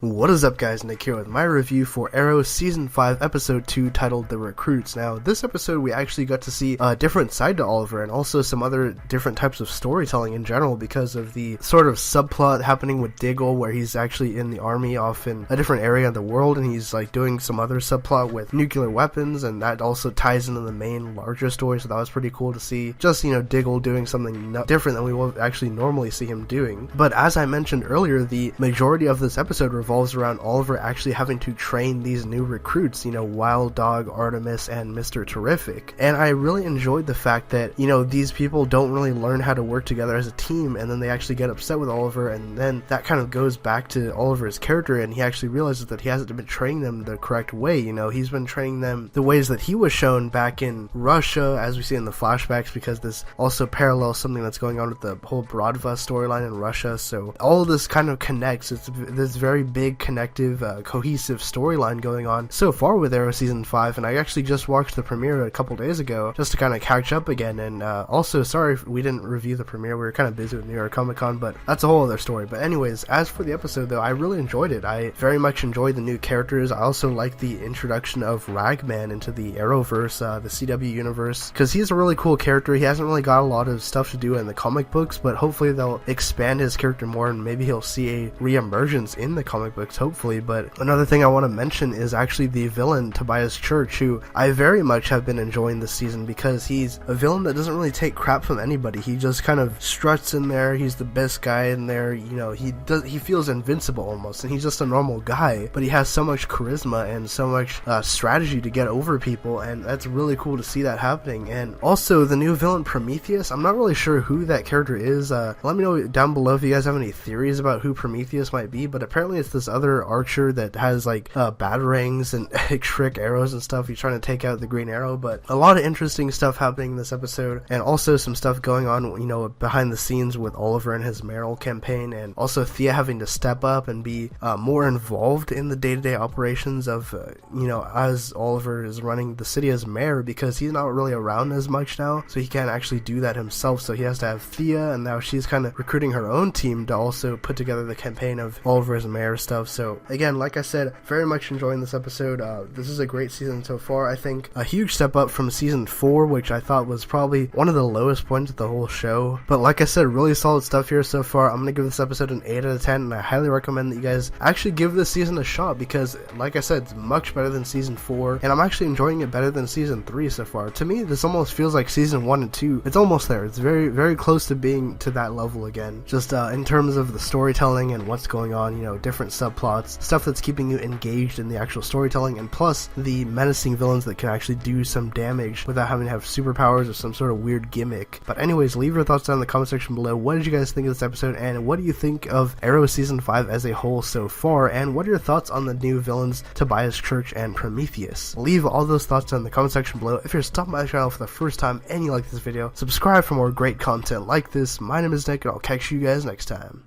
What is up, guys? Nick here with my review for Arrow Season 5 Episode 2 titled The Recruits. Now, this episode we actually got to see a different side to Oliver and also some other different types of storytelling in general because of the sort of subplot happening with Diggle where he's actually in the army off in a different area of the world and he's like doing some other subplot with nuclear weapons, and that also ties into the main larger story, so that was pretty cool to see. Just, Diggle doing something different than we will actually normally see him doing. But as I mentioned earlier, the majority of this episode revolves around Oliver actually having to train these new recruits, Wild Dog, Artemis, and Mr. Terrific. And I really enjoyed the fact that, these people don't really learn how to work together as a team, and then they actually get upset with Oliver, and then that kind of goes back to Oliver's character, and he actually realizes that he hasn't been training them the correct way. He's been training them the ways that he was shown back in Russia, as we see in the flashbacks, because this also parallels something that's going on with the whole Brodva storyline in Russia. So all of this kind of connects. It's this very big, connective, cohesive storyline going on so far with Arrow Season 5, and I actually just watched the premiere a couple days ago just to kind of catch up again, and also sorry if we didn't review the premiere, we were kind of busy with New York Comic Con, but that's a whole other story. But anyways, as for the episode though, I really enjoyed it. I very much enjoyed the new characters. I also like the introduction of Ragman into the Arrowverse, the CW universe, because he's a really cool character. He hasn't really got a lot of stuff to do in the comic books, but hopefully they'll expand his character more and maybe he'll see a re-emergence in the comic books, hopefully. But another thing I want to mention is actually the villain Tobias Church, who I very much have been enjoying this season because he's a villain that doesn't really take crap from anybody. He just kind of struts in there. He's the best guy in there. He feels invincible almost, and he's just a normal guy, but he has so much charisma and so much strategy to get over people, and that's really cool to see that happening. And also the new villain Prometheus, I'm not really sure who that character is. Let me know down below if you guys have any theories about who Prometheus might be, but apparently it's this other archer that has like batarangs and Shrek arrows and stuff. He's trying to take out the Green Arrow, but a lot of interesting stuff happening in this episode, and also some stuff going on, behind the scenes with Oliver and his mayoral campaign, and also Thea having to step up and be more involved in the day-to-day operations of, as Oliver is running the city as mayor, because he's not really around as much now, so he can't actually do that himself, so he has to have Thea, and now she's kind of recruiting her own team to also put together the campaign of Oliver as mayor stuff. So again, like I said, very much enjoying this episode. This is a great season so far. I think a huge step up from season 4, which I thought was probably one of the lowest points of the whole show. But like I said, really solid stuff here so far. I'm going to give this episode an 8 out of 10, and I highly recommend that you guys actually give this season a shot because, like I said, it's much better than season 4, and I'm actually enjoying it better than season 3 so far. To me, this almost feels like season 1 and 2. It's almost there. It's very, very close to being to that level again. Just in terms of the storytelling and what's going on, different subplots, stuff that's keeping you engaged in the actual storytelling, and plus the menacing villains that can actually do some damage without having to have superpowers or some sort of weird gimmick. But anyways, leave your thoughts down in the comment section below. What did you guys think of this episode, and what do you think of Arrow Season 5 as a whole so far, and what are your thoughts on the new villains Tobias Church and Prometheus? Leave all those thoughts down in the comment section below. If you're stopping by the channel for the first time and you like this video, subscribe for more great content like this. My name is Nick, and I'll catch you guys next time.